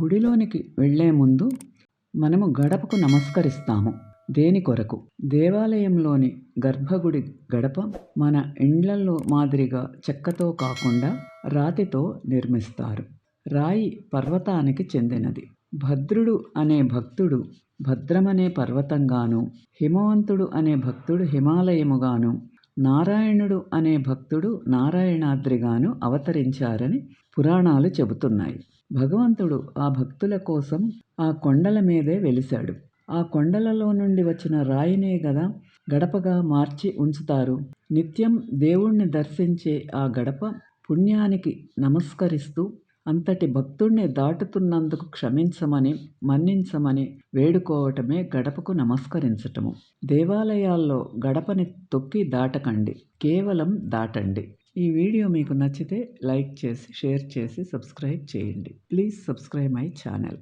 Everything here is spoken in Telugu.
గుడిలోనికి వెళ్ళే ముందు మనము గడపకు నమస్కరిస్తాము. దేని కొరకు? దేవాలయంలోని గర్భగుడి గడప మన ఇండ్లల్లో మాదిరిగా చెక్కతో కాకుండా రాతితో నిర్మిస్తారు. రాయి పర్వతానికి చెందినది. భద్రుడు అనే భక్తుడు భద్రమనే పర్వతంగాను, హిమవంతుడు అనే భక్తుడు హిమాలయముగాను, నారాయణుడు అనే భక్తుడు నారాయణాద్రిగాను అవతరించారని పురాణాలు చెబుతున్నాయి. భగవంతుడు ఆ భక్తుల కోసం ఆ కొండల మీదే వెలిశాడు. ఆ కొండలలో నుండి వచ్చిన రాయినే గదా గడపగా మార్చి ఉంచుతారు. నిత్యం దేవుణ్ణి దర్శించే ఆ గడప పుణ్యానికి నమస్కరిస్తూ అంతటి భక్తుణ్ణి దాటుతున్నందుకు క్షమించమని, మన్నించమని వేడుకోవటమే గడపకు నమస్కరించటము. దేవాలయాల్లో గడపని తొక్కి దాటకండి, కేవలం దాటండి. ఈ వీడియో మీకు నచ్చితే లైక్ చేసి, షేర్ చేసి, సబ్స్క్రైబ్ చేయండి. Please subscribe my channel.